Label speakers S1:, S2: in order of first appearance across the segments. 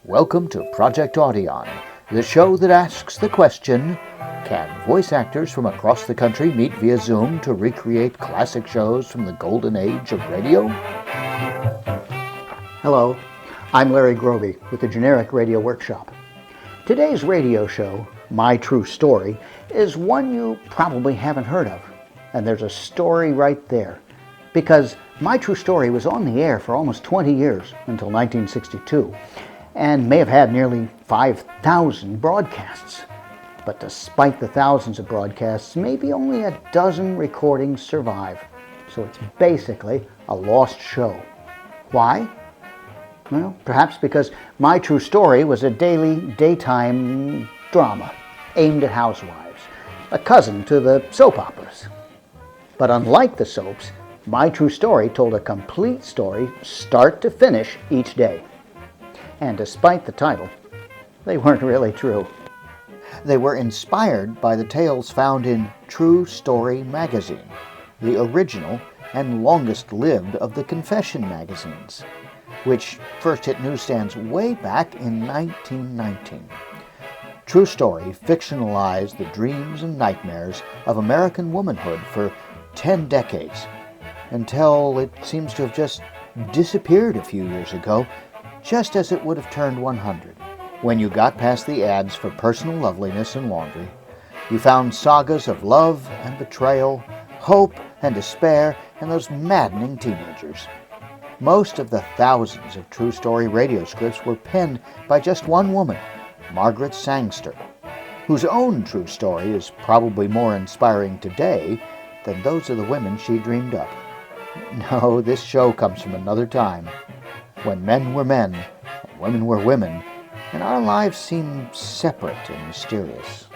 S1: Welcome to Project Audion, the show that asks the question, can voice actors from across the country meet via Zoom to recreate classic shows from the golden age of radio?
S2: Hello, I'm Larry Groebe with the Generic Radio Workshop. Today's radio show, My True Story, is one you probably haven't heard of. And there's a story right there. Because My True Story was on the air for almost 20 years, until 1962, and may have had nearly 5,000 broadcasts. But despite the thousands of broadcasts, maybe only a dozen recordings survive. So it's basically a lost show. Why? Well, perhaps because My True Story was a daily, daytime drama aimed at housewives, a cousin to the soap operas. But unlike the soaps, My True Story told a complete story, start to finish, each day. And despite the title, they weren't really true. They were inspired by the tales found in True Story magazine, the original and longest-lived of the confession magazines, which first hit newsstands way back in 1919. True Story fictionalized the dreams and nightmares of American womanhood for 10 decades, until it seems to have just disappeared a few years ago, just as it would have turned 100. When you got past the ads for personal loveliness and laundry, you found sagas of love and betrayal, hope and despair, and those maddening teenagers. Most of the thousands of True Story radio scripts were penned by just one woman, Margaret Sangster, whose own true story is probably more inspiring today than those of the women she dreamed up. No, this show comes from another time, when men were men and women were women, and our lives seem separate and mysterious.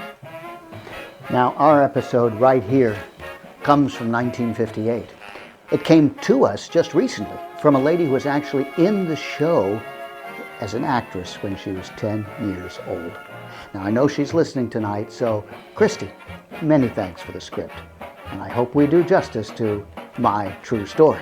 S2: Now, our episode right here comes from 1958. It came to us just recently from a lady who was actually in the show as an actress when she was 10 years old. Now, I know she's listening tonight, so Christy, many thanks for the script. And I hope we do justice to My True Story.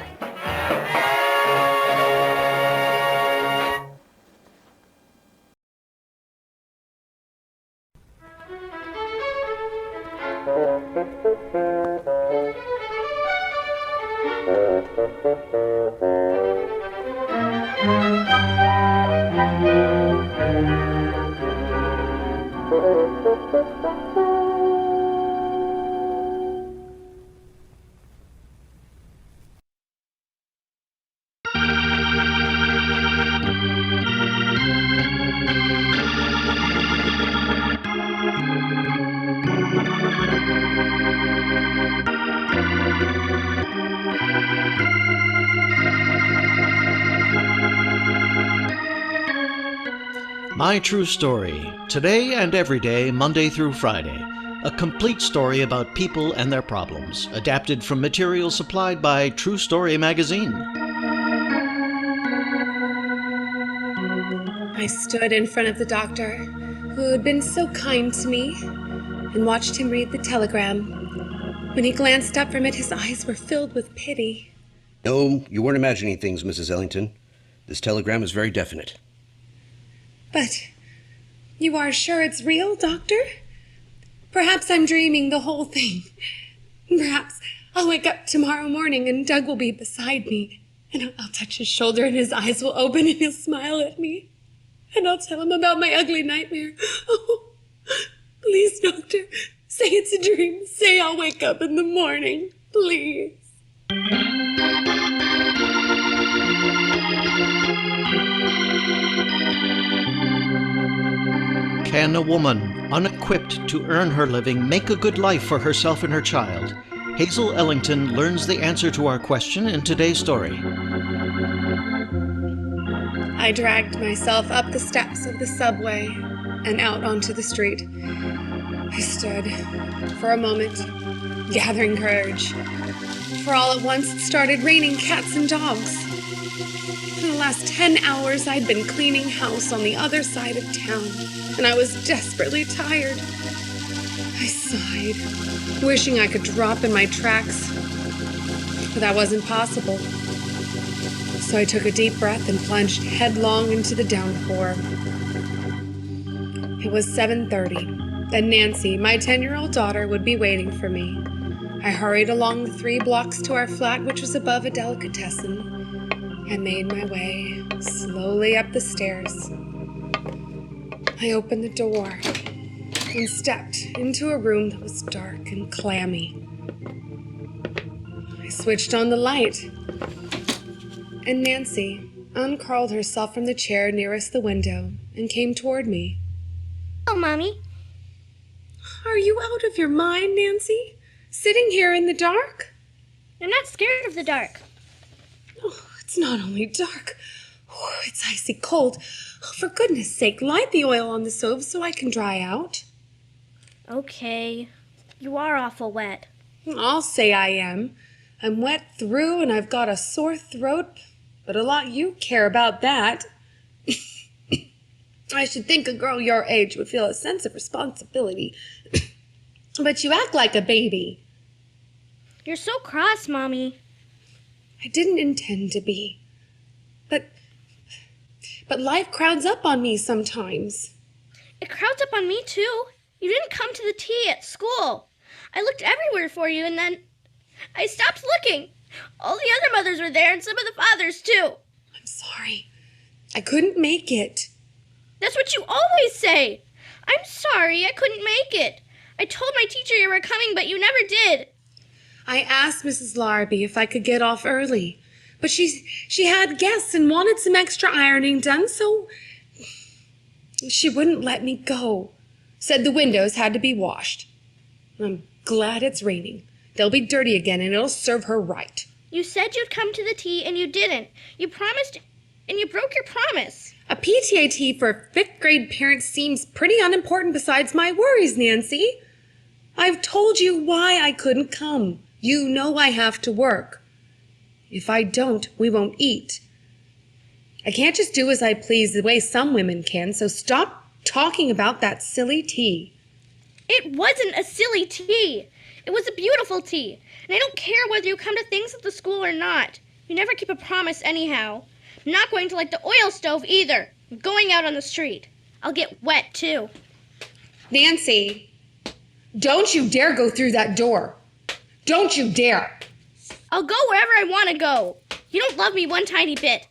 S3: My True Story, today and every day, Monday through Friday. A complete story about people and their problems, adapted from material supplied by True Story magazine.
S4: I stood in front of the doctor, who had been so kind to me, and watched him read the telegram. When he glanced up from it, his eyes were filled with pity.
S5: No, you weren't imagining things, Mrs. Ellington. This telegram is very definite.
S4: But you are sure it's real, Doctor? Perhaps I'm dreaming the whole thing. Perhaps I'll wake up tomorrow morning and Doug will be beside me, and I'll touch his shoulder and his eyes will open and he'll smile at me. And I'll tell him about my ugly nightmare. Oh, please, Doctor, say it's a dream. Say I'll wake up in the morning, please.
S3: Can a woman, unequipped to earn her living, make a good life for herself and her child? Hazel Ellington learns the answer to our question in today's story.
S4: I dragged myself up the steps of the subway and out onto the street. I stood for a moment, gathering courage. For all at once it started raining cats and dogs. For the last 10 hours I'd been cleaning house on the other side of town, and I was desperately tired. I sighed, wishing I could drop in my tracks, but that wasn't possible. So I took a deep breath and plunged headlong into the downpour. It was 7:30, and Nancy, my 10-year-old daughter, would be waiting for me. I hurried along the 3 blocks to our flat, which was above a delicatessen, and made my way slowly up the stairs. I opened the door and stepped into a room that was dark and clammy. I switched on the light, and Nancy uncurled herself from the chair nearest the window and came toward me.
S6: Oh, Mommy.
S4: Are you out of your mind, Nancy? Sitting here in the dark?
S6: I'm not scared of the dark.
S4: Oh, it's not only dark. Oh, it's icy cold. Oh, for goodness sake, light the oil on the stove so I can dry out.
S6: Okay. You are awful wet.
S4: I'll say I am. I'm wet through and I've got a sore throat, but a lot you care about that. I should think a girl your age would feel a sense of responsibility. But you act like a baby.
S6: You're so cross, Mommy.
S4: I didn't intend to be. But life crowds up on me sometimes.
S6: It crowds up on me, too. You didn't come to the tea at school. I looked everywhere for you, and then I stopped looking. All the other mothers were there, and some of the fathers, too.
S4: I'm sorry. I couldn't make it.
S6: That's what you always say. I'm sorry, I couldn't make it. I told my teacher you were coming, but you never did.
S4: I asked Mrs. Larrabee if I could get off early, but she had guests and wanted some extra ironing done, so she wouldn't let me go. Said the windows had to be washed. I'm glad it's raining. They'll be dirty again, and it'll serve her right.
S6: You said you'd come to the tea, and you didn't. You promised, and you broke your promise.
S4: A PTA tea for 5th grade parents seems pretty unimportant besides my worries, Nancy. I've told you why I couldn't come. You know I have to work. If I don't, we won't eat. I can't just do as I please the way some women can, so stop talking about that silly tea.
S6: It wasn't a silly tea. It was a beautiful tea. And I don't care whether you come to things at the school or not. You never keep a promise anyhow. I'm not going to light the oil stove either. I'm going out on the street. I'll get wet, too.
S4: Nancy, don't you dare go through that door. Don't you dare.
S6: I'll go wherever I want to go. You don't love me one tiny bit.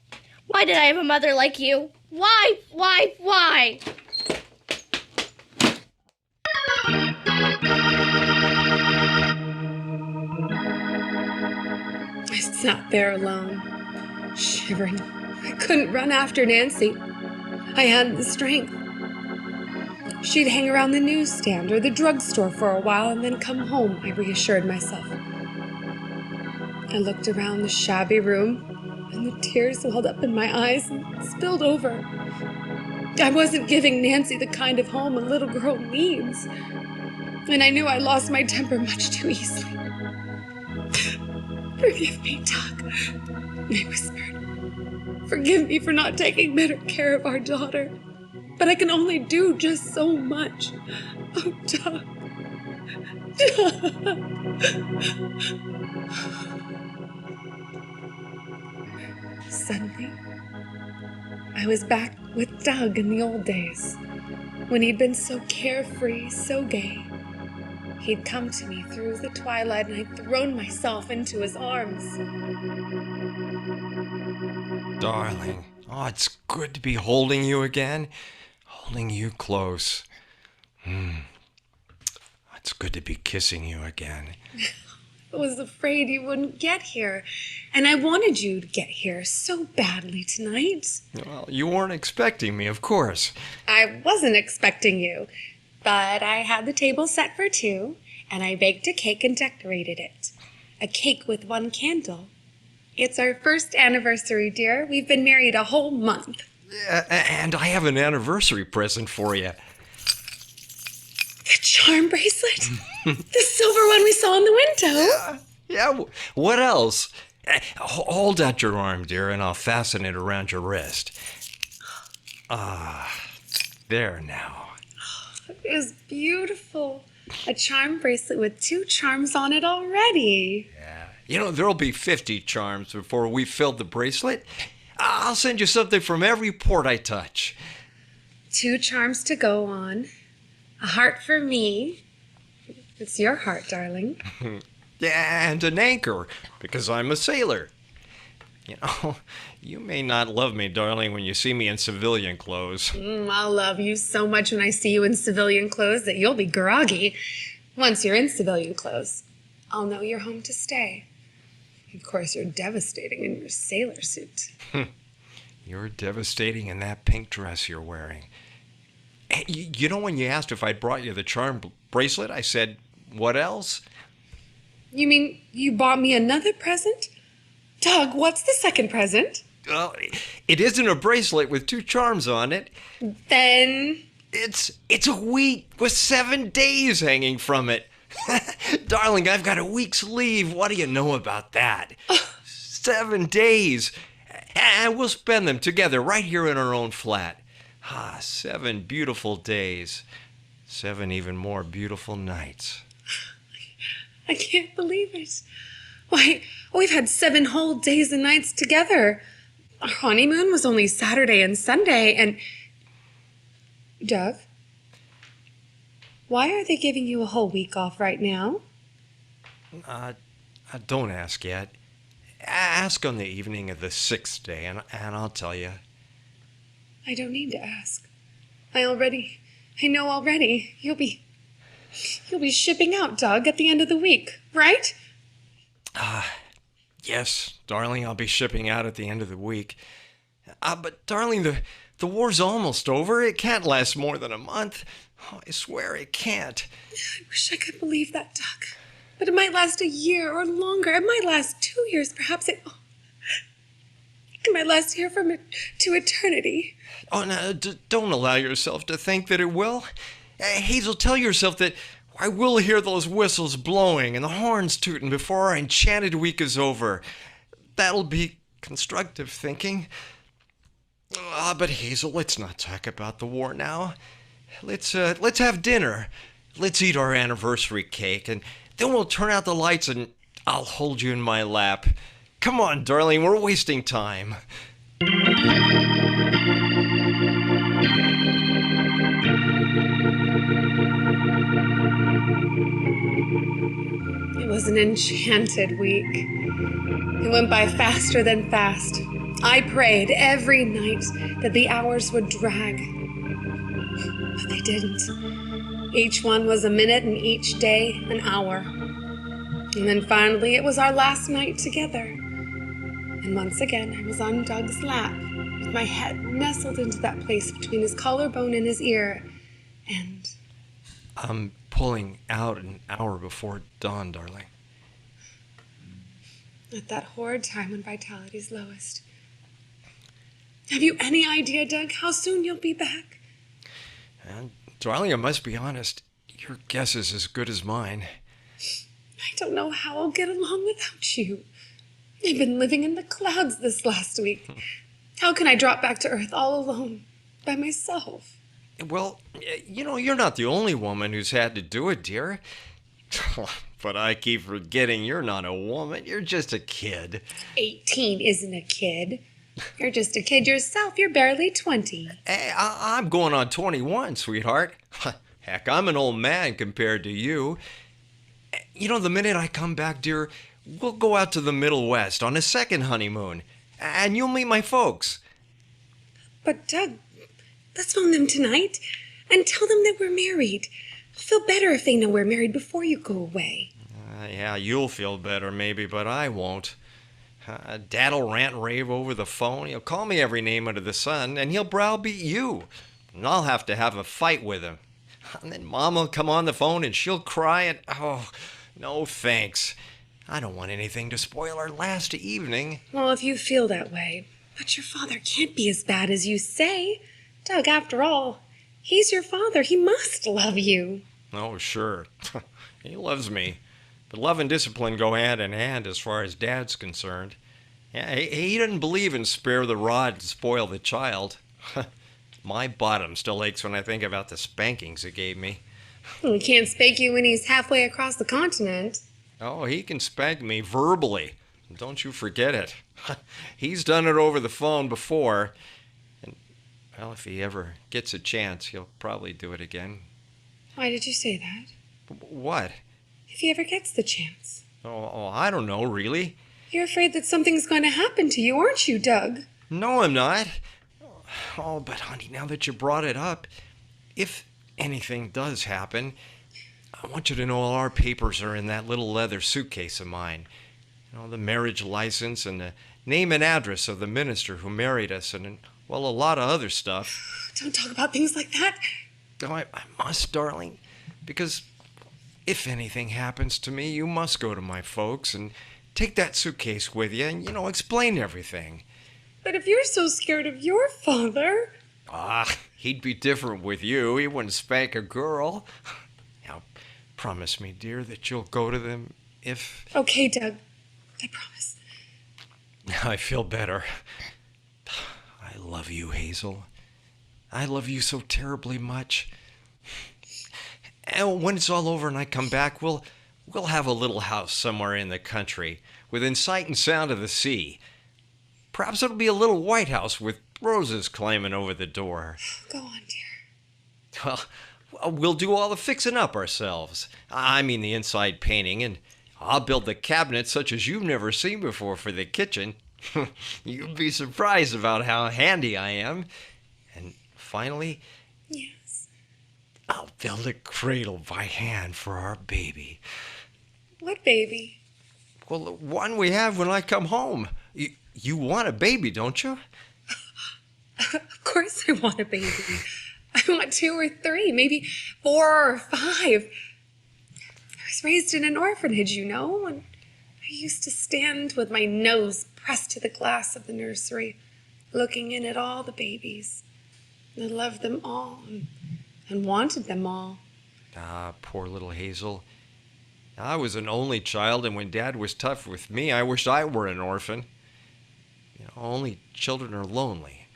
S6: Why did I have a mother like you? Why?
S4: I sat there alone, shivering. I couldn't run after Nancy. I hadn't the strength. She'd hang around the newsstand or the drugstore for a while and then come home, I reassured myself. I looked around the shabby room, and the tears welled up in my eyes and spilled over. I wasn't giving Nancy the kind of home a little girl needs, and I knew I lost my temper much too easily. Forgive me, Doc, I whispered. Forgive me for not taking better care of our daughter, but I can only do just so much. Oh, Doc. Suddenly, I was back with Doug in the old days, when he'd been so carefree, so gay. He'd come to me through the twilight, and I'd thrown myself into his arms.
S7: Darling, oh, it's good to be holding you again, holding you close. It's good to be kissing you again.
S4: I was afraid you wouldn't get here, and I wanted you to get here so badly tonight.
S7: Well, you weren't expecting me, of course.
S4: I wasn't expecting you, but I had the table set for 2, and I baked a cake and decorated it. A cake with 1 candle. It's our 1st anniversary, dear. We've been married a whole month.
S7: And I have an anniversary present for you.
S4: The charm bracelet? The silver one we saw in the window?
S7: Yeah, what else? Hold out your arm, dear, and I'll fasten it around your wrist. There now.
S4: It is beautiful. A charm bracelet with 2 charms on it already.
S7: There'll be 50 charms before we filled the bracelet. I'll send you something from every port I touch.
S4: 2 charms to go on. A heart for me. It's your heart, darling.
S7: Yeah, and an anchor, because I'm a sailor. You may not love me, darling, when you see me in civilian clothes.
S4: I'll love you so much when I see you in civilian clothes that you'll be groggy. Once you're in civilian clothes, I'll know you're home to stay. Of course, you're devastating in your sailor suit.
S7: You're devastating in that pink dress you're wearing. Hey, when you asked if I'd brought you the charm bracelet, I said, what else?
S4: You mean you bought me another present? Doug, what's the second present?
S7: Well, it isn't a bracelet with 2 charms on it.
S4: Then...
S7: It's a week with 7 days hanging from it. Darling, I've got a week's leave. What do you know about that? 7 days. And we'll spend them together right here in our own flat. 7 beautiful days. 7 even more beautiful nights.
S4: I can't believe it. Why, we've had 7 whole days and nights together. Our honeymoon was only Saturday and Sunday, and... Doug? Why are they giving you a whole week off right now?
S7: Don't ask yet. Ask on the evening of the 6th day, and I'll tell you.
S4: I don't need to ask. I know already. You'll be shipping out, Doug, at the end of the week, right?
S7: Yes, darling, I'll be shipping out at the end of the week. But darling, the war's almost over. It can't last more than a month. Oh, I swear it can't.
S4: I wish I could believe that, Doug. But it might last a year or longer. It might last 2 years, perhaps. It might last here to eternity.
S7: Oh, no, don't allow yourself to think that it will. Hazel, tell yourself that I will hear those whistles blowing and the horns tooting before our enchanted week is over. That'll be constructive thinking. But Hazel, let's not talk about the war now. Let's have dinner. Let's eat our anniversary cake, and then we'll turn out the lights and I'll hold you in my lap. Come on, darling, we're wasting time.
S4: It was an enchanted week. It went by faster than fast. I prayed every night that the hours would drag. But they didn't. Each one was a minute and each day an hour. And then finally it was our last night together. And once again I was on Doug's lap, with my head nestled into that place between his collarbone and his ear. And...
S7: I'm pulling out an hour before dawn, darling.
S4: At that horrid time when vitality's lowest. Have you any idea, Doug, how soon you'll be back?
S7: Darling, I must be honest. Your guess is as good as mine.
S4: I don't know how I'll get along without you. I've been living in the clouds this last week. How can I drop back to Earth all alone, by myself?
S7: Well, you're not the only woman who's had to do it, dear. But I keep forgetting you're not a woman. You're just a kid.
S4: 18 isn't a kid. You're just a kid yourself. You're barely 20.
S7: Hey, I'm going on 21, sweetheart. Heck, I'm an old man compared to you. The minute I come back, dear, we'll go out to the Middle West on a second honeymoon. And you'll meet my folks.
S4: But, Doug, let's phone them tonight and tell them that we're married. I'll feel better if they know we're married before you go away.
S7: Yeah, you'll feel better maybe, but I won't. Dad'll rant and rave over the phone. He'll call me every name under the sun, and he'll browbeat you. And I'll have to have a fight with him. And then Mom'll come on the phone, and she'll cry, and oh, no thanks. I don't want anything to spoil our last evening.
S4: Well, if you feel that way. But your father can't be as bad as you say. Doug, after all, he's your father. He must love you.
S7: Oh, sure. He loves me. But love and discipline go hand in hand as far as Dad's concerned. Yeah, he didn't believe in spare the rod and spoil the child. My bottom still aches when I think about the spankings he gave me.
S4: Well, he can't spank you when he's halfway across the continent.
S7: Oh, he can spank me verbally. Don't you forget it. He's done it over the phone before. And, well, if he ever gets a chance, he'll probably do it again.
S4: Why did you say that?
S7: What?
S4: If he ever gets the chance.
S7: Oh, I don't know, really.
S4: You're afraid that something's going to happen to you, aren't you, Doug?
S7: No, I'm not. Oh, but honey, now that you brought it up, if anything does happen, I want you to know all our papers are in that little leather suitcase of mine. You know, the marriage license and the name and address of the minister who married us and, well, a lot of other stuff.
S4: Don't talk about things like that.
S7: Oh, I must, darling, because if anything happens to me, you must go to my folks and take that suitcase with you and, explain everything.
S4: But if you're so scared of your father...
S7: He'd be different with you. He wouldn't spank a girl. Now, promise me, dear, that you'll go to them if...
S4: Okay, Doug. I promise.
S7: I feel better. I love you, Hazel. I love you so terribly much. And when it's all over and I come back, we'll have a little house somewhere in the country, within sight and sound of the sea. Perhaps it'll be a little white house with roses climbing over the door.
S4: Go on, dear.
S7: Well, we'll do all the fixing up ourselves. I mean the inside painting, and I'll build the cabinets such as you've never seen before for the kitchen. You'll be surprised about how handy I am. And finally...
S4: Yes?
S7: I'll build a cradle by hand for our baby.
S4: What baby?
S7: Well, the one we have when I come home. You want a baby, don't you?
S4: Of course I want a baby. I want 2 or 3, maybe 4 or 5. I was raised in an orphanage, and I used to stand with my nose pressed to the glass of the nursery, looking in at all the babies. I loved them all and wanted them all.
S7: Poor little Hazel. I was an only child, and when Dad was tough with me, I wished I were an orphan. Only children are lonely,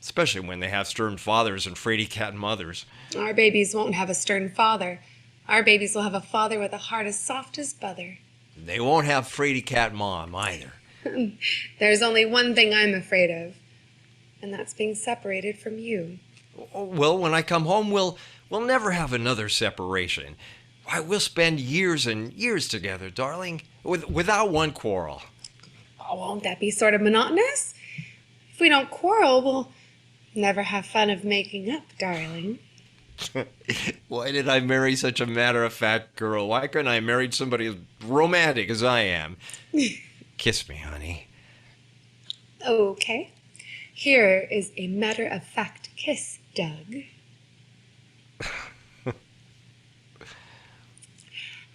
S7: especially when they have stern fathers and fraidy cat mothers.
S4: Our babies won't have a stern father. Our babies will have a father with a heart as soft as butter.
S7: They won't have fraidy cat mom either.
S4: There's only one thing I'm afraid of, and that's being separated from you.
S7: Well, when I come home, we'll never have another separation. Why, we'll spend years and years together, darling, without one quarrel.
S4: Oh, won't that be sort of monotonous? If we don't quarrel, we'll never have fun of making up, darling.
S7: Why did I marry such a matter-of-fact girl? Why couldn't I marry somebody as romantic as I am? Kiss me, honey.
S4: Okay. Here is a matter-of-fact kiss, Doug.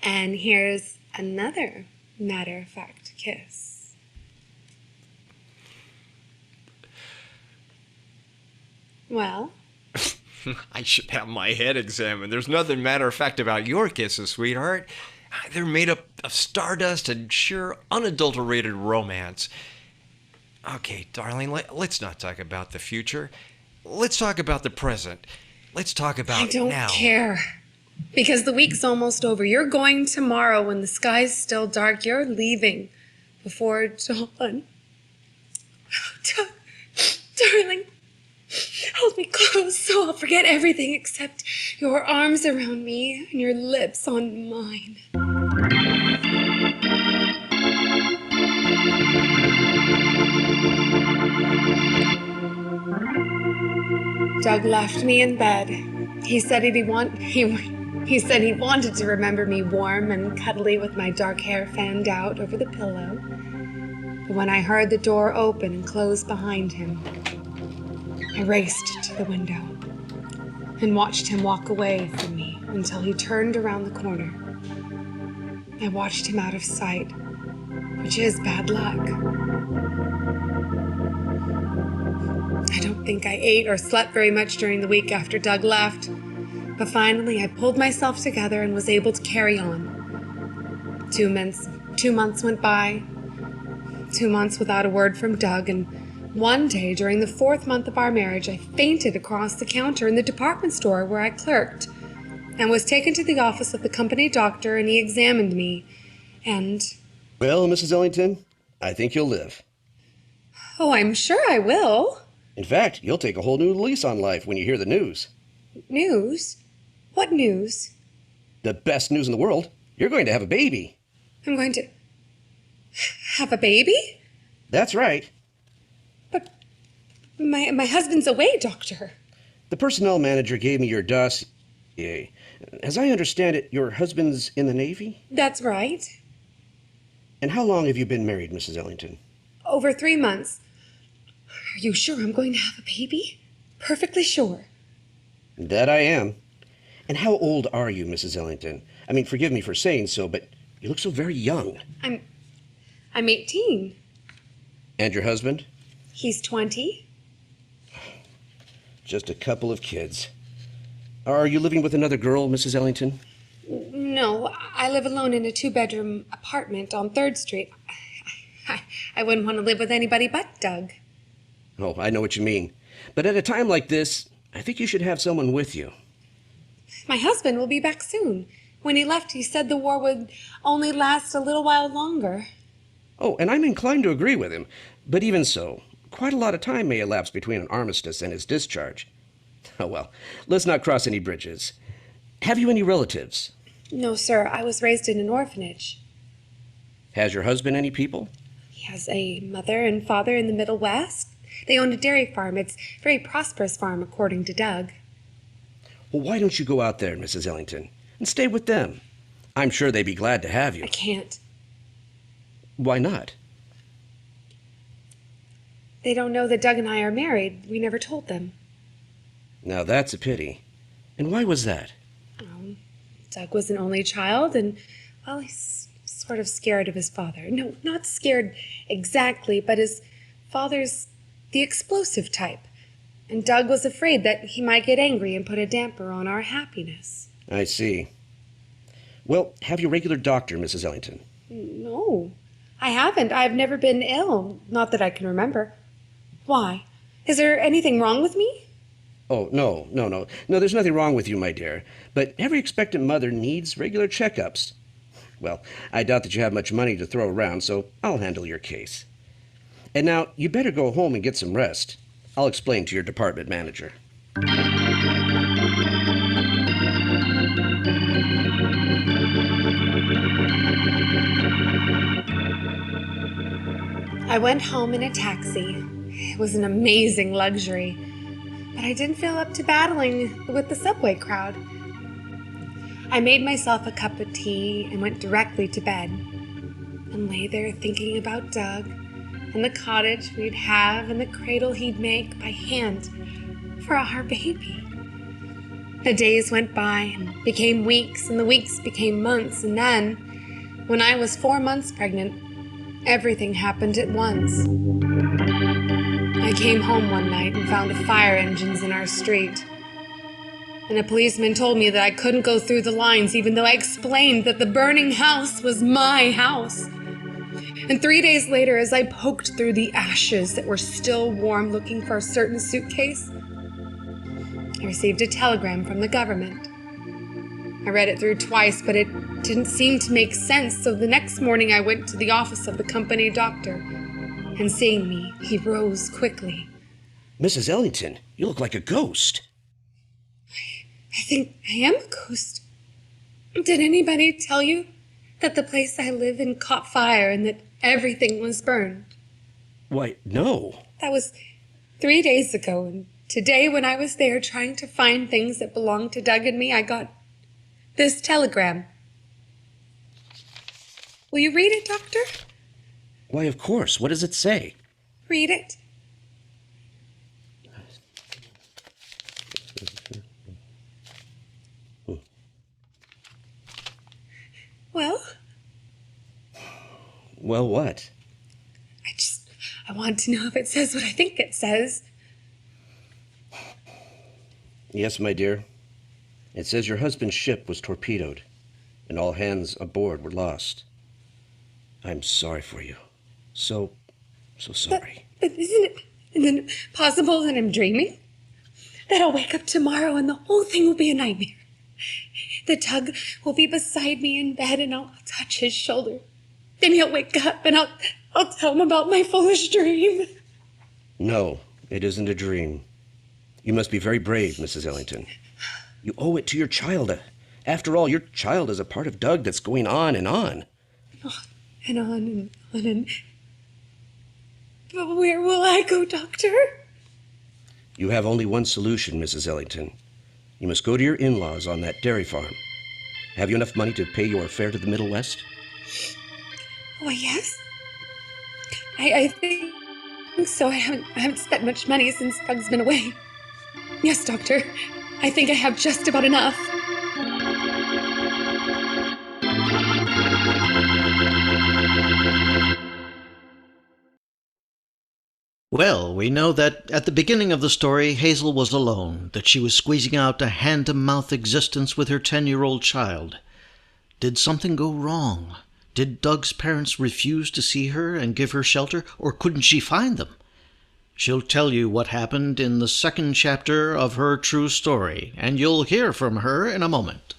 S4: And here's another matter-of-fact kiss. Well?
S7: I should have my head examined. There's nothing matter-of-fact about your kisses, sweetheart. They're made up of stardust and sheer unadulterated romance. Okay, darling, let's not talk about the future. Let's talk about the present. Let's talk about now.
S4: I don't care. Because the week's almost over. You're going tomorrow when the sky's still dark. You're leaving before dawn. Darling, hold me close so I'll forget everything except your arms around me and your lips on mine. Doug left me in bed. He said he said he wanted to remember me warm and cuddly with my dark hair fanned out over the pillow. But when I heard the door open and close behind him, I raced to the window and watched him walk away from me until he turned around the corner. I watched him out of sight, which is bad luck. I don't think I ate or slept very much during the week after Doug left, but finally I pulled myself together and was able to carry on. 2 months went by, 2 months without a word from Doug, and one day during the 4th month of our marriage, I fainted across the counter in the department store where I clerked and was taken to the office of the company doctor, and he examined me And,
S5: Well, Mrs. Ellington, I think you'll live.
S4: oh, I'm sure I will.
S5: In fact, you'll take a whole new lease on life when you hear the news.
S4: News? What news?
S5: The best news in the world. You're going to have a baby.
S4: I'm going to have a baby?
S5: That's right.
S4: But my husband's away, Doctor.
S5: The personnel manager gave me your dossier. As I understand it, your husband's in the Navy?
S4: That's right.
S5: And how long have you been married, Mrs. Ellington?
S4: Over 3 months. Are you sure I'm going to have a baby? Perfectly sure.
S5: That I am. And how old are you, Mrs. Ellington? I mean, forgive me for saying so, but you look so very young.
S4: I'm 18.
S5: And your husband?
S4: He's 20.
S5: Just a couple of kids. Are you living with another girl, Mrs. Ellington?
S4: No, I live alone in a 2-bedroom apartment on 3rd Street. I wouldn't want to live with anybody but Doug.
S5: Oh, I know what you mean. But at a time like this, I think you should have someone with you.
S4: My husband will be back soon. When he left, he said the war would only last a little while longer.
S5: Oh, and I'm inclined to agree with him. But even so, quite a lot of time may elapse between an armistice and his discharge. Oh, well, let's not cross any bridges. Have you any relatives?
S4: No, sir. I was raised in an orphanage.
S5: Has your husband any people?
S4: He has a mother and father in the Middle West. They own a dairy farm. It's a very prosperous farm, according to Doug.
S5: Well, why don't you go out there, Mrs. Ellington, and stay with them? I'm sure they'd be glad to have you.
S4: I can't.
S5: Why not?
S4: They don't know that Doug and I are married. We never told them.
S5: Now that's a pity. And why was that?
S4: Doug was an only child, and, well, he's sort of scared of his father. No, not scared exactly, but his father's the explosive type. And Doug was afraid that he might get angry and put a damper on our happiness.
S5: I see. Well, have you a regular doctor, Mrs. Ellington?
S4: No, I haven't. I've never been ill, not that I can remember. Why? Is there anything wrong with me?
S5: Oh, no, there's nothing wrong with you, my dear. But every expectant mother needs regular checkups. Well, I doubt that you have much money to throw around, so I'll handle your case. And now, you better go home and get some rest. I'll explain to your department manager.
S4: I went home in a taxi. It was an amazing luxury, but I didn't feel up to battling with the subway crowd. I made myself a cup of tea and went directly to bed, and lay there thinking about Doug and the cottage we'd have and the cradle he'd make by hand for our baby. The days went by and became weeks, and the weeks became months, and then, when I was 4 months pregnant, everything happened at once. I came home one night and found fire engines in our street. And a policeman told me that I couldn't go through the lines even though I explained that the burning house was my house. And 3 days later, as I poked through the ashes that were still warm looking for a certain suitcase, I received a telegram from the government. I read it through twice, but it didn't seem to make sense, so the next morning I went to the office of the company doctor, and seeing me, he rose quickly.
S5: Mrs. Ellington, you look like a ghost.
S4: I think I am a ghost. Did anybody tell you that the place I live in caught fire and that everything was burned?
S5: Why, no.
S4: That was 3 days ago, and today when I was there trying to find things that belonged to Doug and me, I got this telegram. Will you read it, Doctor?
S5: Why, of course. What does it say?
S4: Read it. Well?
S5: Well, what?
S4: I want to know if it says what I think it says.
S5: Yes, my dear. It says your husband's ship was torpedoed, and all hands aboard were lost. I'm sorry for you. So sorry.
S4: But isn't it possible that I'm dreaming? That I'll wake up tomorrow and the whole thing will be a nightmare? The Doug will be beside me in bed, and I'll touch his shoulder. Then he'll wake up, and I'll tell him about my foolish dream.
S5: No, it isn't a dream. You must be very brave, Mrs. Ellington. You owe it to your child. After all, your child is a part of Doug that's going on and on.
S4: Oh, and on and on and... But where will I go, Doctor?
S5: You have only one solution, Mrs. Ellington. You must go to your in-laws on that dairy farm. Have you enough money to pay your fare to the Middle West?
S4: Why, yes. I think so. I haven't spent much money since Doug's been away. Yes, Doctor. I think I have just about enough.
S3: Well, we know that at the beginning of the story, Hazel was alone, that she was squeezing out a hand-to-mouth existence with her 10-year-old child. Did something go wrong? Did Doug's parents refuse to see her and give her shelter, or couldn't she find them? She'll tell you what happened in the second chapter of her true story, and you'll hear from her in a moment.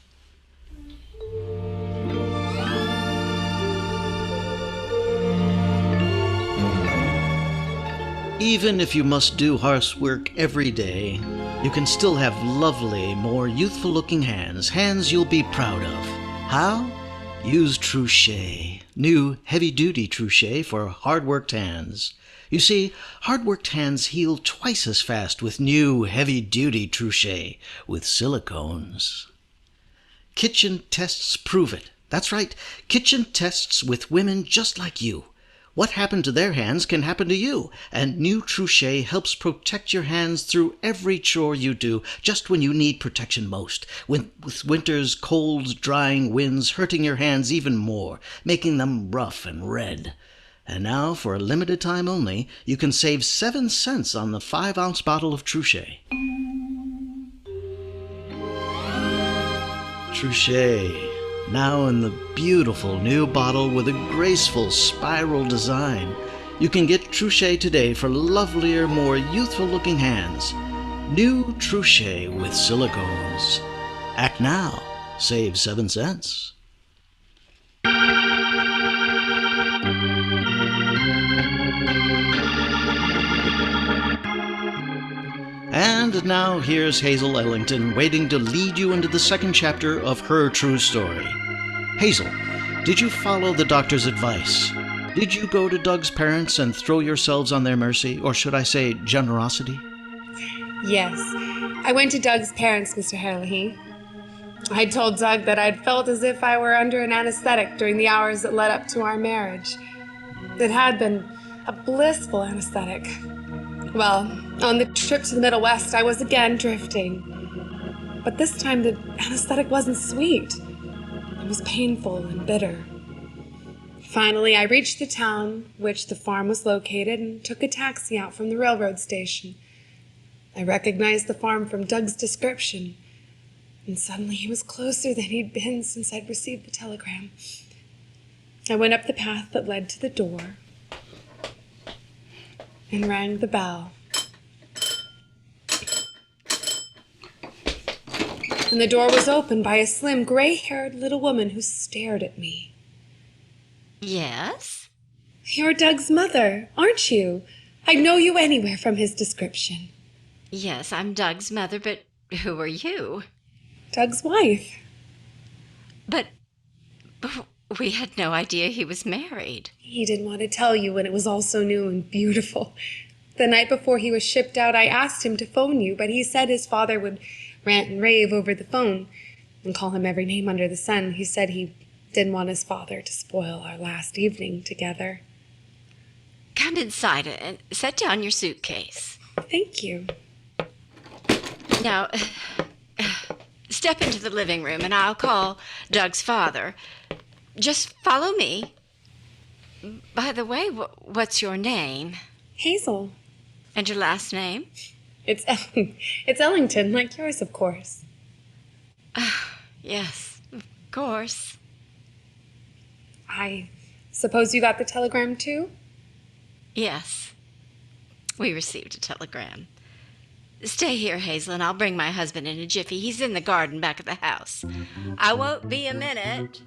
S3: Even if you must do housework every day, you can still have lovely, more youthful-looking hands, hands you'll be proud of. How? Use Trouchet, new heavy-duty Trouchet for hard-worked hands. You see, hard-worked hands heal twice as fast with new heavy-duty Trouchet with silicones. Kitchen tests prove it. That's right, kitchen tests with women just like you. What happened to their hands can happen to you, and new Trouchet helps protect your hands through every chore you do, just when you need protection most, with winter's cold, drying winds hurting your hands even more, making them rough and red. And now, for a limited time only, you can save 7 cents on the 5-ounce bottle of Trouchet. Trouchet. Now in the beautiful new bottle with a graceful spiral design. You can get Trouchet today for lovelier, more youthful-looking hands. New Trouchet with silicones. Act now. Save 7 cents. And now here's Hazel Ellington waiting to lead you into the second chapter of her true story. Hazel, did you follow the doctor's advice? Did you go to Doug's parents and throw yourselves on their mercy, or should I say generosity?
S4: Yes, I went to Doug's parents, Mr. Herlihy. I told Doug that I'd felt as if I were under an anesthetic during the hours that led up to our marriage. It had been a blissful anesthetic. Well, on the trip to the Middle West, I was again drifting. But this time, the anesthetic wasn't sweet. It was painful and bitter. Finally, I reached the town which the farm was located and took a taxi out from the railroad station. I recognized the farm from Doug's description, and suddenly he was closer than he'd been since I'd received the telegram. I went up the path that led to the door and rang the bell. And the door was opened by a slim, gray-haired little woman who stared at me.
S8: Yes?
S4: You're Doug's mother, aren't you? I'd know you anywhere from his description.
S8: Yes, I'm Doug's mother, but who are you?
S4: Doug's wife.
S8: But we had no idea he was married.
S4: He didn't want to tell you when it was all so new and beautiful. The night before he was shipped out, I asked him to phone you, but he said his father would rant and rave over the phone and call him every name under the sun. He said he didn't want his father to spoil our last evening together.
S8: Come inside and set down your suitcase.
S4: Thank you.
S8: Now, step into the living room and I'll call Doug's father. Just follow me. By the way, what's your name?
S4: Hazel.
S8: And your last name?
S4: It's Ellington, like yours, of course.
S8: Yes, of course.
S4: I suppose you got the telegram, too?
S8: Yes, we received a telegram. Stay here, Hazel, and I'll bring my husband in a jiffy. He's in the garden back of the house. I won't be a minute.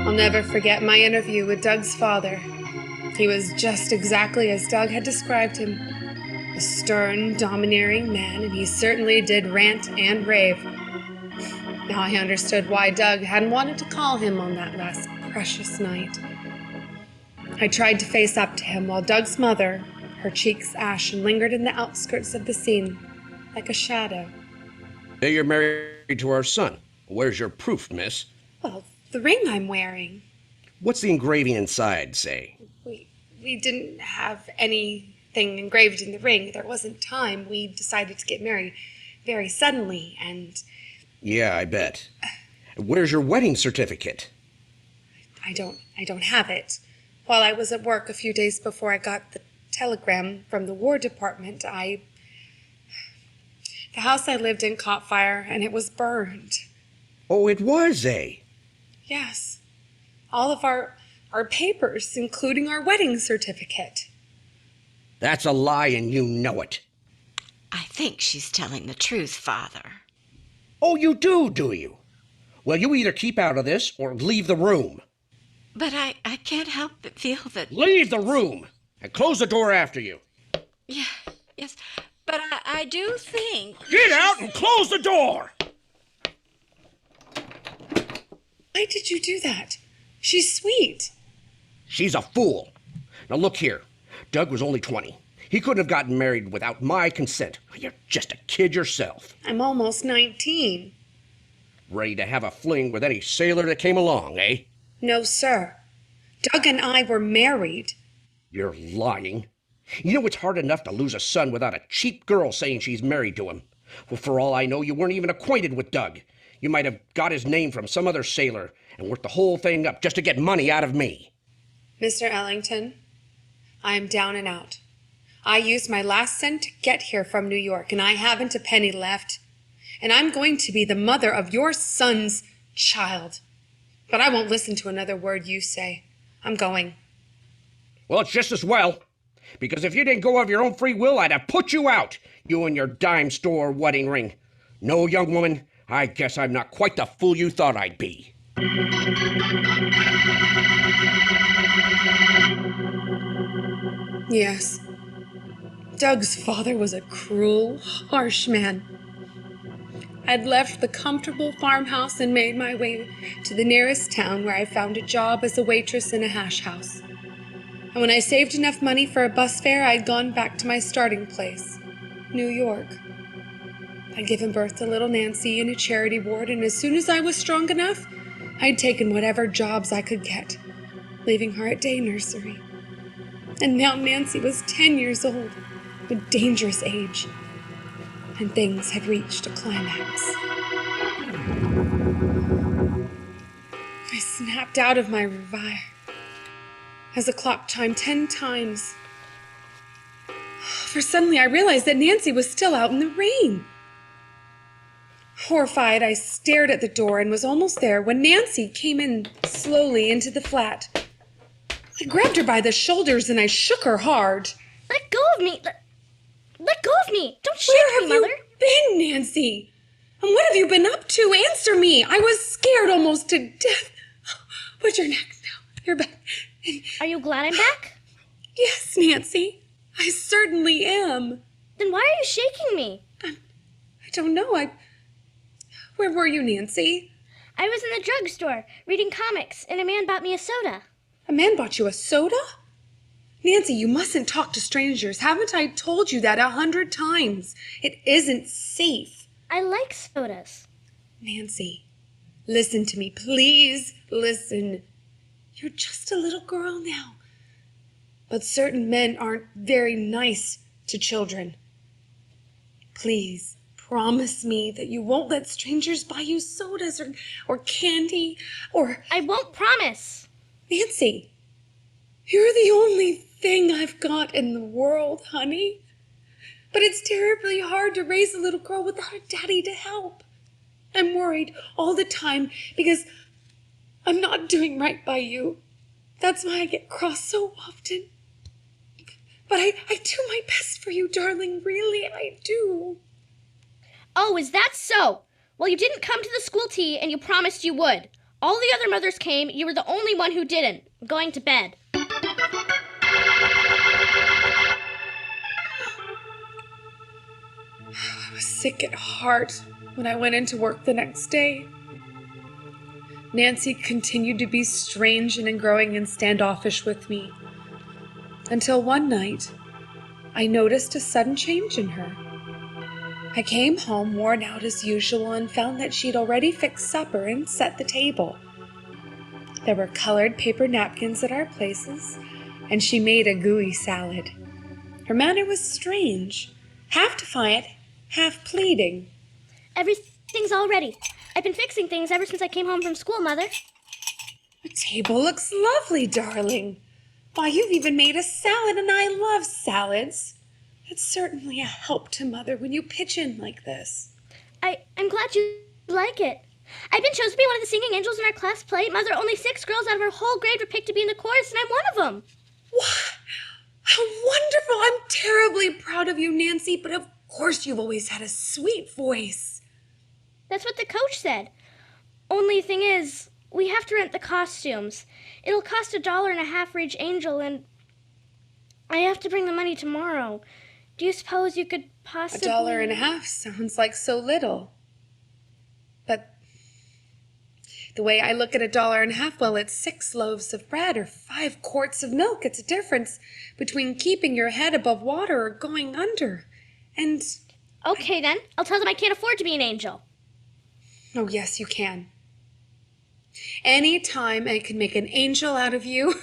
S4: I'll never forget my interview with Doug's father. He was just exactly as Doug had described him. A stern, domineering man, and he certainly did rant and rave. Now I understood why Doug hadn't wanted to call him on that last precious night. I tried to face up to him while Doug's mother, her cheeks ashen, lingered in the outskirts of the scene, like a shadow.
S5: Hey, you're married to our son. Where's your proof, miss?
S4: Well, the ring I'm wearing.
S5: What's the engraving inside say?
S4: We didn't have anything engraved in the ring. There wasn't time. We decided to get married very suddenly, and...
S5: Yeah, I bet. Where's your wedding certificate?
S4: I don't have it. While I was at work a few days before I got the telegram from the War Department, the house I lived in caught fire, and it was burned.
S5: Oh, it was, eh?
S4: Yes. All of our papers, including our wedding certificate.
S5: That's a lie, and you know it.
S8: I think she's telling the truth, Father.
S5: Oh, you do you? Well, you either keep out of this or leave the room.
S8: But I can't help but feel that...
S5: Leave the room and close the door after you.
S8: Yeah, yes, but I do think...
S5: Get out and close the door!
S4: Why did you do that? She's sweet.
S5: She's a fool. Now look here. Doug was only 20. He couldn't have gotten married without my consent. You're just a kid yourself.
S4: I'm almost 19.
S5: Ready to have a fling with any sailor that came along, eh?
S4: No, sir. Doug and I were married.
S5: You're lying. You know it's hard enough to lose a son without a cheap girl saying she's married to him. Well, for all I know, you weren't even acquainted with Doug. You might have got his name from some other sailor and worked the whole thing up just to get money out of me.
S4: Mr. Ellington, I am down and out. I used my last cent to get here from New York, and I haven't a penny left. And I'm going to be the mother of your son's child. But I won't listen to another word you say. I'm going.
S5: Well, it's just as well. Because if you didn't go of your own free will, I'd have put you out. You and your dime store wedding ring. No, young woman, I guess I'm not quite the fool you thought I'd be.
S4: Yes. Doug's father was a cruel, harsh man. I'd left the comfortable farmhouse and made my way to the nearest town where I found a job as a waitress in a hash house. And when I saved enough money for a bus fare, I'd gone back to my starting place, New York. I'd given birth to little Nancy in a charity ward, and as soon as I was strong enough, I'd taken whatever jobs I could get, leaving her at day nursery. And now Nancy was 10 years old, a dangerous age, and things had reached a climax. I snapped out of my reverie as the clock chimed 10 times. For suddenly I realized that Nancy was still out in the rain. Horrified, I stared at the door and was almost there when Nancy came in slowly into the flat. I grabbed her by the shoulders and I shook her hard.
S6: Let go of me. Let go of me. Don't shake
S4: Where
S6: me,
S4: have
S6: Mother.
S4: you been, Nancy? And what have you been up to? Answer me. I was scared almost to death. Put your neck down. You're back.
S6: Are you glad I'm back?
S4: Yes, Nancy. I certainly am.
S6: Then why are you shaking me?
S4: I don't know. Where were you, Nancy?
S6: I was in the drugstore reading comics, and a man bought me a soda.
S4: A man bought you a soda? Nancy, you mustn't talk to strangers. Haven't I told you that 100 times? It isn't safe.
S6: I like sodas.
S4: Nancy, listen to me. Please listen. You're just a little girl now. But certain men aren't very nice to children. Please promise me that you won't let strangers buy you sodas or candy or...
S6: I won't promise.
S4: Nancy, you're the only thing I've got in the world, honey. But it's terribly hard to raise a little girl without a daddy to help. I'm worried all the time because I'm not doing right by you. That's why I get cross so often. But I do my best for you, darling. Really, I do.
S6: Oh, is that so? Well, you didn't come to the school tea, and you promised you would. All the other mothers came. You were the only one who didn't. I'm going to bed.
S4: I was sick at heart when I went into work the next day. Nancy continued to be strange and growing and standoffish with me. Until one night, I noticed a sudden change in her. I came home worn out as usual and found that she'd already fixed supper and set the table. There were colored paper napkins at our places, and she made a gooey salad. Her manner was strange, half defiant, half pleading.
S6: Everything's all ready. I've been fixing things ever since I came home from school, Mother.
S4: The table looks lovely, darling. Why, you've even made a salad, and I love salads. It's certainly a help to Mother when you pitch in like this.
S6: I'm glad you like it. I've been chosen to be one of the singing angels in our class play. Mother, only 6 girls out of our whole grade were picked to be in the chorus, and I'm one of them.
S4: Wow, how wonderful. I'm terribly proud of you, Nancy, but of course you've always had a sweet voice.
S6: That's what the coach said. Only thing is, we have to rent the costumes. It'll cost $1.50 for each angel, and I have to bring the money tomorrow. Do you suppose you could possibly...
S4: $1.50 sounds like so little. But the way I look at $1.50, well, it's 6 loaves of bread or 5 quarts of milk. It's a difference between keeping your head above water or going under. And...
S6: Okay, then. I'll tell them I can't afford to be an angel.
S4: Oh, yes, you can. Any time I can make an angel out of you,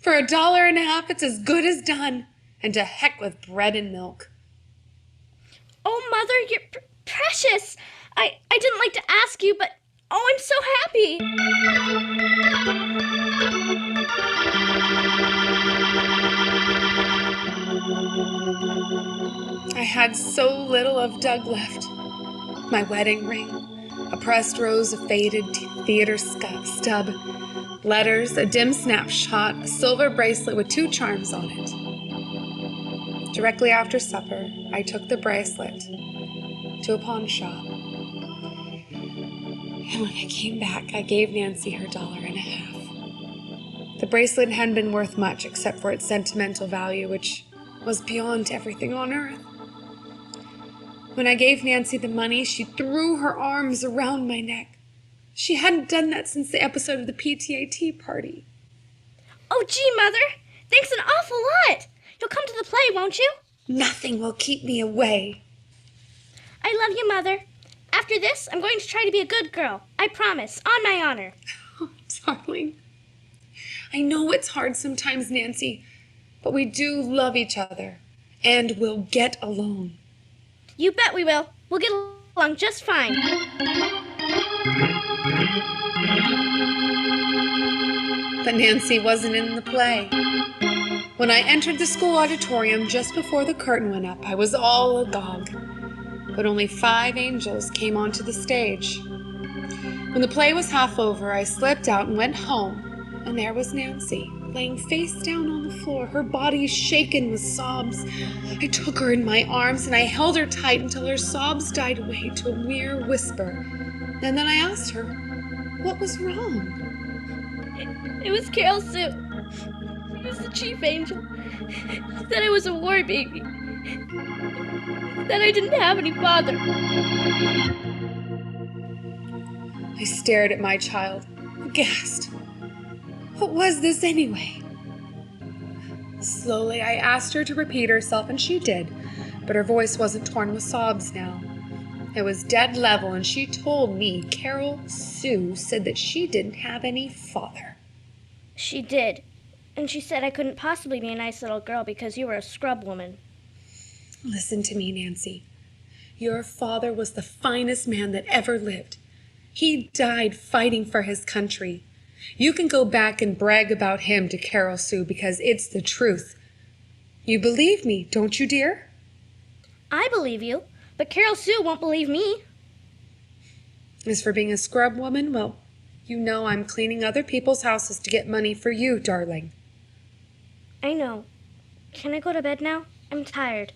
S4: for $1.50, it's as good as done. And to heck with bread and milk.
S6: Oh, Mother, you're precious. I didn't like to ask you, but oh, I'm so happy.
S4: I had so little of Doug left. My wedding ring, a pressed rose of faded theater stub, letters, a dim snapshot, a silver bracelet with 2 charms on it. Directly after supper, I took the bracelet to a pawn shop. And when I came back, I gave Nancy her $1.50. The bracelet hadn't been worth much except for its sentimental value, which was beyond everything on earth. When I gave Nancy the money, she threw her arms around my neck. She hadn't done that since the episode of the PTA tea party.
S6: Oh, gee, Mother, thanks an awful lot. You'll come to the play, won't you?
S4: Nothing will keep me away.
S6: I love you, Mother. After this, I'm going to try to be a good girl. I promise, on my honor.
S4: Oh, darling. I know it's hard sometimes, Nancy, but we do love each other, and we'll get along.
S6: You bet we will. We'll get along just fine.
S4: But Nancy wasn't in the play. When I entered the school auditorium just before the curtain went up, I was all agog. But only 5 angels came onto the stage. When the play was half over, I slipped out and went home, and there was Nancy, laying face down on the floor, her body shaken with sobs. I took her in my arms, and I held her tight until her sobs died away to a mere whisper. And then I asked her, what was wrong?
S6: It was Carol Sue. She was the chief angel. Said I was a war baby. Said I didn't have any father.
S4: I stared at my child, aghast. What was this anyway? Slowly, I asked her to repeat herself, and she did, but her voice wasn't torn with sobs now. It was dead level, and she told me Carol Sue said that she didn't have any father.
S6: She did. And she said I couldn't possibly be a nice little girl because you were a scrub woman.
S4: Listen to me, Nancy. Your father was the finest man that ever lived. He died fighting for his country. You can go back and brag about him to Carol Sue because it's the truth. You believe me, don't you, dear?
S6: I believe you, but Carol Sue won't believe me.
S4: As for being a scrub woman, well, You know I'm cleaning other people's houses to get money for you, darling.
S6: I know. Can I go to bed now? I'm tired.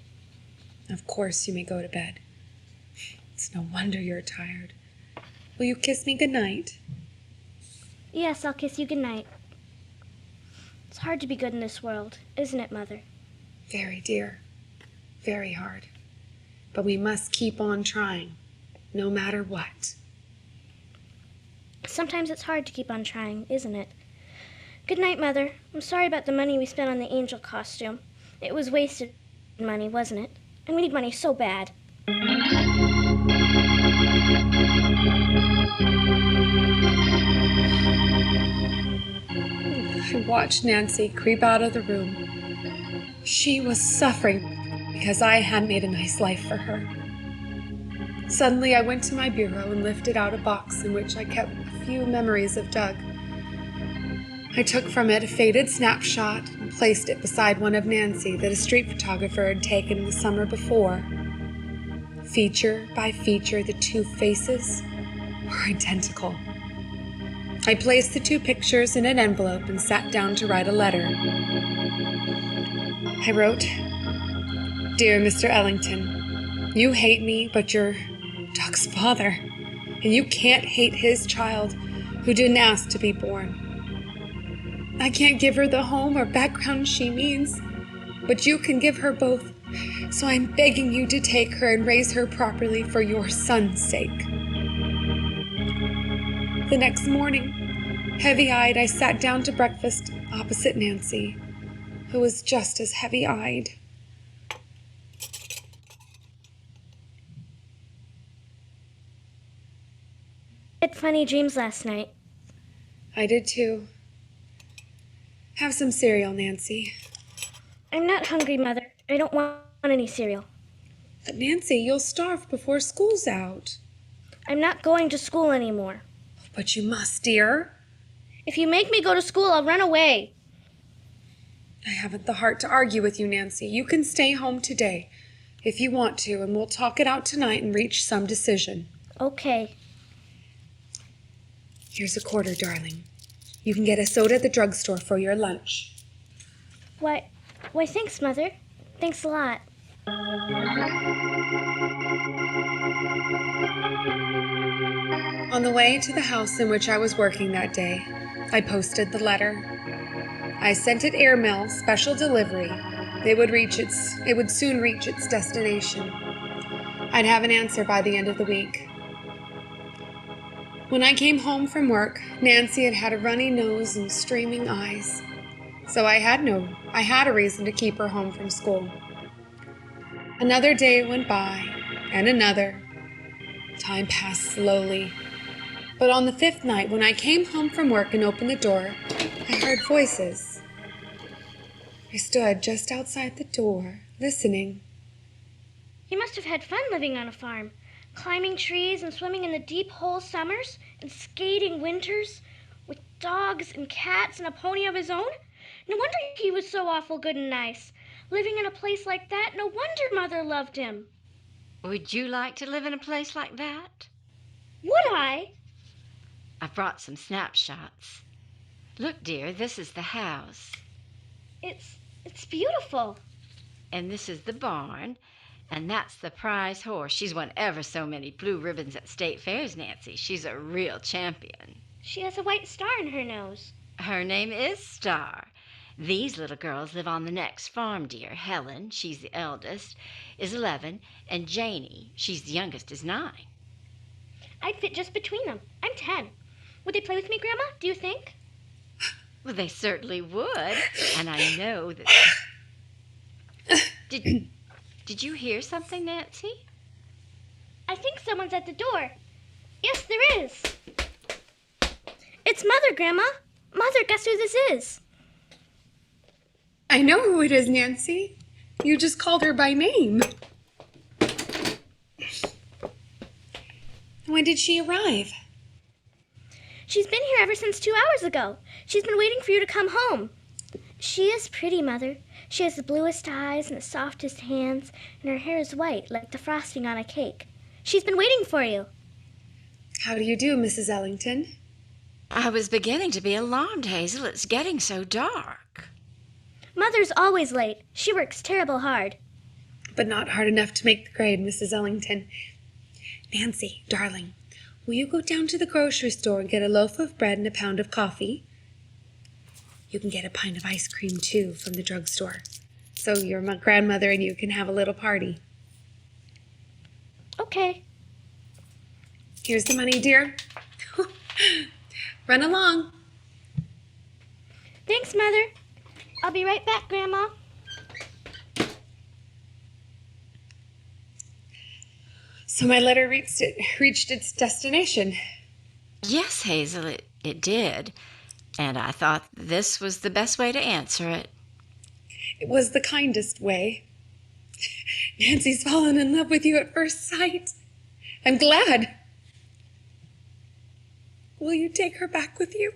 S4: Of course you may go to bed. It's no wonder you're tired. Will you kiss me goodnight?
S6: Yes, I'll kiss you goodnight. It's hard to be good in this world, isn't it, Mother?
S4: Very, dear. Very hard. But we must keep on trying, no matter what.
S6: Sometimes it's hard to keep on trying, isn't it? Good night, Mother. I'm sorry about the money we spent on the angel costume. It was wasted money, wasn't it? And we need money so bad.
S4: I watched Nancy creep out of the room. She was suffering because I had made a nice life for her. Suddenly I went to my bureau and lifted out a box in which I kept a few memories of Doug. I took from it a faded snapshot and placed it beside one of Nancy that a street photographer had taken the summer before. Feature by feature, the two faces were identical. I placed the two pictures in an envelope and sat down to write a letter. I wrote, "Dear Mr. Ellington, you hate me, but you're Doug's father, and you can't hate his child who didn't ask to be born. I can't give her the home or background she needs, but you can give her both, so I'm begging you to take her and raise her properly for your son's sake." The next morning, heavy-eyed, I sat down to breakfast opposite Nancy, who was just as heavy-eyed.
S6: I had funny dreams last night.
S4: I did too. Have some cereal, Nancy.
S6: I'm not hungry, Mother. I don't want any cereal.
S4: But Nancy, you'll starve before school's out.
S6: I'm not going to school anymore.
S4: But you must, dear.
S6: If you make me go to school, I'll run away.
S4: I haven't the heart to argue with you, Nancy. You can stay home today if you want to, and we'll talk it out tonight and reach some decision.
S6: Okay.
S4: Here's a quarter, darling. You can get a soda at the drugstore for your lunch.
S6: Why, thanks, Mother. Thanks a lot.
S4: On the way to the house in which I was working that day, I posted the letter. I sent it airmail, special delivery. It would soon reach its destination. I'd have an answer by the end of the week. When I came home from work, Nancy had a runny nose and streaming eyes. So I had a reason to keep her home from school. Another day went by, and another. Time passed slowly. But on the 5th night, when I came home from work and opened the door, I heard voices. I stood just outside the door, listening.
S6: You must have had fun living on a farm, climbing trees and swimming in the deep hole summers and skating winters with dogs and cats and a pony of his own. No wonder he was so awful good and nice. Living in a place like that, no wonder Mother loved him.
S8: Would you like to live in a place like that?
S6: Would I?
S8: I brought some snapshots. Look, dear, this is the house.
S6: It's beautiful.
S8: And this is the barn. And that's the prize horse. She's won ever so many blue ribbons at state fairs, Nancy. She's a real champion.
S6: She has a white star in her nose.
S8: Her name is Star. These little girls live on the next farm, dear. Helen, she's the eldest, is 11, and Janie, she's the youngest, is 9.
S6: I'd fit just between them. I'm 10. Would they play with me, Grandma, do you think?
S8: Well, they certainly would, and I know that... Did you hear something, Nancy?
S6: I think someone's at the door. Yes, there is. It's Mother, Grandma. Mother, guess who this is?
S4: I know who it is, Nancy. You just called her by name. When did she arrive?
S6: She's been here ever since 2 hours ago. She's been waiting for you to come home. She is pretty, Mother. She has the bluest eyes and the softest hands, and her hair is white like the frosting on a cake. She's been waiting for you.
S4: How do you do, Mrs. Ellington?
S8: I was beginning to be alarmed, Hazel. It's getting so dark.
S6: Mother's always late. She works terrible hard.
S4: But not hard enough to make the grade, Mrs. Ellington. Nancy, darling, will you go down to the grocery store and get a loaf of bread and a pound of coffee? You can get a pint of ice cream, too, from the drugstore. So your grandmother and you can have a little party.
S6: Okay.
S4: Here's the money, dear. Run along.
S6: Thanks, Mother. I'll be right back, Grandma.
S4: So my letter reached its destination.
S8: Yes, Hazel, it did. And I thought this was the best way to answer it.
S4: It was the kindest way. Nancy's fallen in love with you at first sight. I'm glad. Will you take her back with you?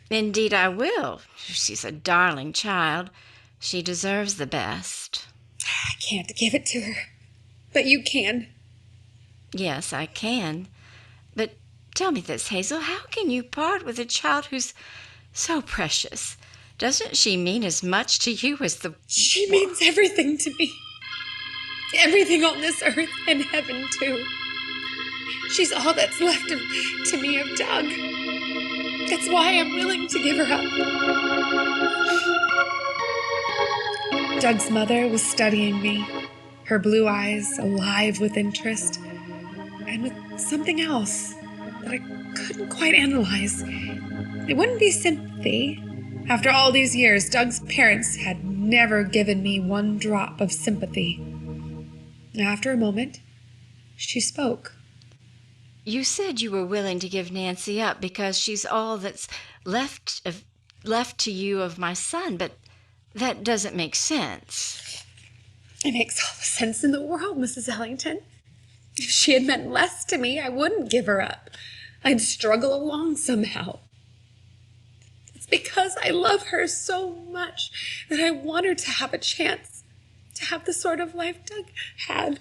S8: Indeed, I will. She's a darling child. She deserves the best.
S4: I can't give it to her, but you can.
S8: Yes, I can. But tell me this, Hazel, how can you part with a child who's so precious? Doesn't she mean as much to you as the...
S4: She means everything to me. Everything on this earth and heaven, too. She's all that's left to me of Doug. That's why I'm willing to give her up. Doug's mother was studying me, her blue eyes alive with interest, and with something else that I couldn't quite analyze. It wouldn't be sympathy. After all these years, Doug's parents had never given me one drop of sympathy. After a moment, she spoke.
S8: You said you were willing to give Nancy up because she's all that's left to you of my son, but that doesn't make sense.
S4: It makes all the sense in the world, Mrs. Ellington. If she had meant less to me, I wouldn't give her up. I'd struggle along somehow. It's because I love her so much that I want her to have a chance to have the sort of life Doug had.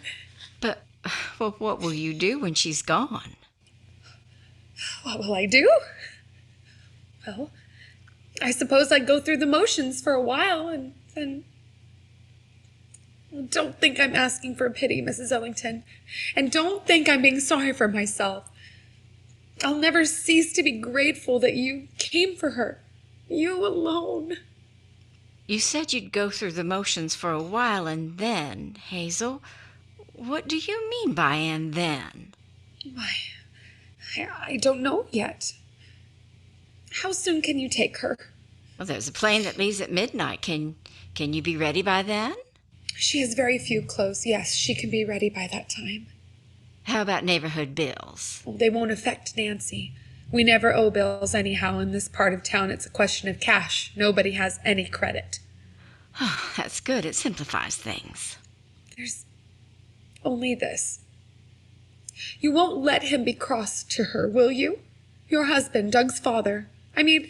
S8: But well, what will you do when she's gone?
S4: What will I do? Well, I suppose I'd go through the motions for a while and then... Don't think I'm asking for pity, Mrs. Ellington, and don't think I'm being sorry for myself. I'll never cease to be grateful that you came for her. You alone.
S8: You said you'd go through the motions for a while and then, Hazel. What do you mean by and then?
S4: Why, I don't know yet. How soon can you take her?
S8: Well, there's a plane that leaves at midnight. Can you be ready by then?
S4: She has very few clothes. Yes, she can be ready by that time.
S8: How about neighborhood bills?
S4: Well, they won't affect Nancy. We never owe bills anyhow in this part of town. It's a question of cash. Nobody has any credit.
S8: Oh, that's good. It simplifies things.
S4: There's only this. You won't let him be cross to her, will you? Your husband, Doug's father. I mean,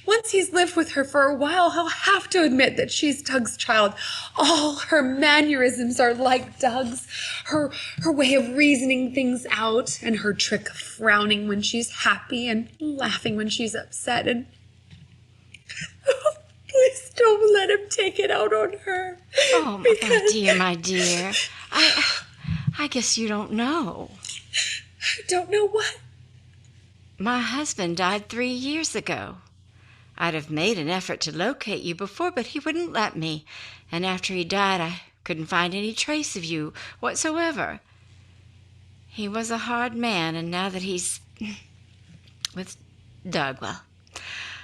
S4: once he's lived with her for a while, he'll have to admit that she's Doug's child. All her mannerisms are like Doug's. Her way of reasoning things out, and her trick of frowning when she's happy and laughing when she's upset. And please don't let him take it out on her.
S8: Oh, my dear. I guess you don't know.
S4: I don't know what.
S8: My husband died 3 years ago. I'd have made an effort to locate you before, but he wouldn't let me. And after he died, I couldn't find any trace of you whatsoever. He was a hard man, and now that he's with Doug, well,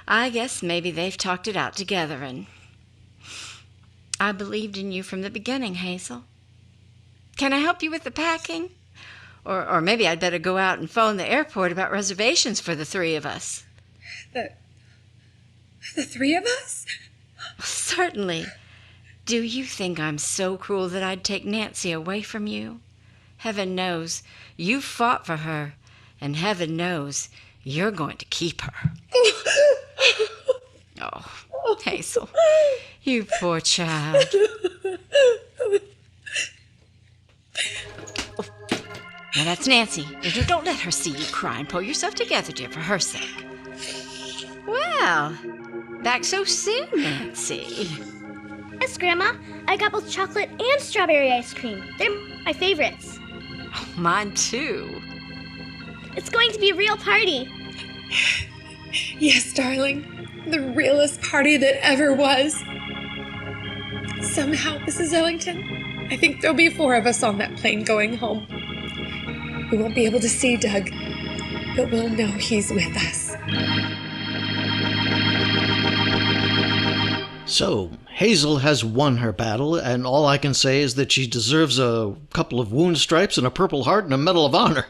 S8: I guess maybe they've talked it out together, and I believed in you from the beginning, Hazel. Can I help you with the packing? Or maybe I'd better go out and phone the airport about reservations for the three of us.
S4: The three of us?
S8: Certainly. Do you think I'm so cruel that I'd take Nancy away from you? Heaven knows you fought for her, and heaven knows you're going to keep her. Oh, Hazel, you poor child. Now that's Nancy. Don't let her see you cry, and pull yourself together, dear, for her sake. Well, back so soon, Nancy.
S6: Yes, Grandma. I got both chocolate and strawberry ice cream. They're my favorites.
S8: Mine too.
S6: It's going to be a real party.
S4: Yes, darling. The realest party that ever was. Somehow, Mrs. Ellington, I think there'll be 4 of us on that plane going home. We won't be able to see Doug, but we'll know he's with us.
S3: So, Hazel has won her battle, and all I can say is that she deserves a couple of wound stripes and a Purple Heart and a Medal of Honor.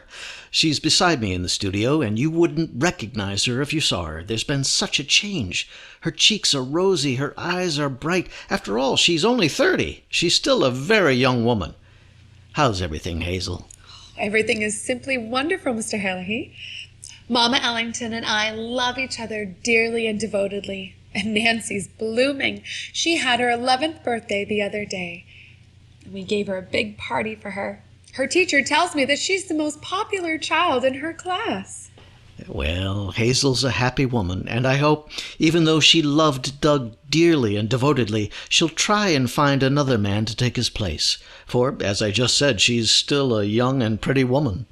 S3: She's beside me in the studio, and you wouldn't recognize her if you saw her. There's been such a change. Her cheeks are rosy, her eyes are bright. After all, she's only 30. She's still a very young woman. How's everything, Hazel?
S4: Everything is simply wonderful, Mr. Herlihy. Mama Ellington and I love each other dearly and devotedly. And Nancy's blooming. She had her 11th birthday the other day. And we gave her a big party for her. Her teacher tells me that she's the most popular child in her class.
S3: Well, Hazel's a happy woman, and I hope, even though she loved Doug dearly and devotedly, she'll try and find another man to take his place. For, as I just said, she's still a young and pretty woman.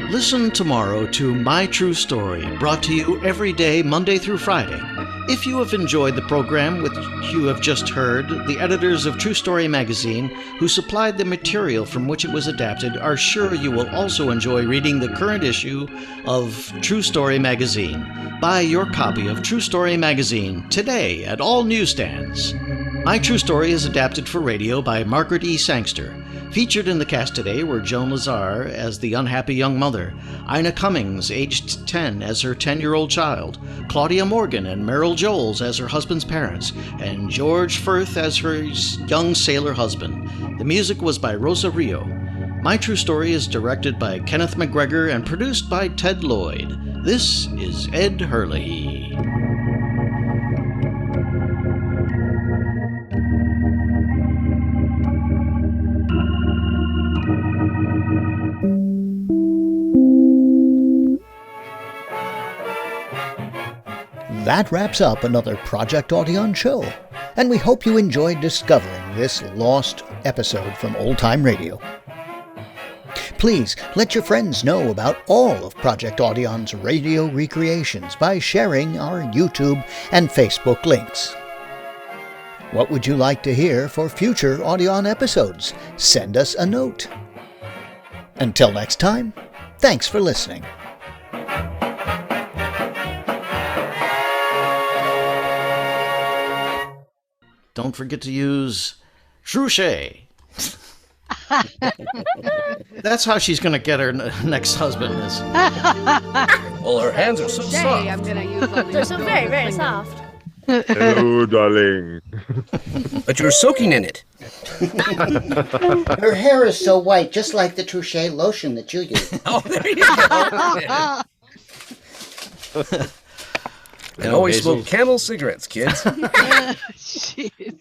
S3: Listen tomorrow to My True Story, brought to you every day, Monday through Friday. If you have enjoyed the program which you have just heard, the editors of True Story magazine, who supplied the material from which it was adapted, are sure you will also enjoy reading the current issue of True Story magazine. Buy your copy of True Story magazine today at all newsstands. My True Story is adapted for radio by Margaret E. Sangster. Featured in the cast today were Joan Lazar as the unhappy young mother, Ina Cummings, aged 10, as her 10-year-old child, Claudia Morgan and Merrill Joels as her husband's parents, and George Firth as her young sailor husband. The music was by Rosa Rio. My True Story is directed by Kenneth McGregor and produced by Ted Lloyd. This is Ed Herlihy.
S2: That wraps up another Project Audion show, and we hope you enjoyed discovering this lost episode from Old Time Radio. Please let your friends know about all of Project Audion's radio recreations by sharing our YouTube and Facebook links. What would you like to hear for future Audion episodes? Send us a note. Until next time, thanks for listening.
S3: Don't forget to use Truche. That's how she's going to get her next husband.
S5: Well, her hands are so soft.
S9: I'm gonna use on
S6: They're so very, very soft.
S10: Hello, darling.
S5: But you're soaking in it.
S2: Her hair is so white, just like the Truche lotion that you use.
S5: Oh, there you go. And always smoke Camel cigarettes, kids.
S9: Jeez.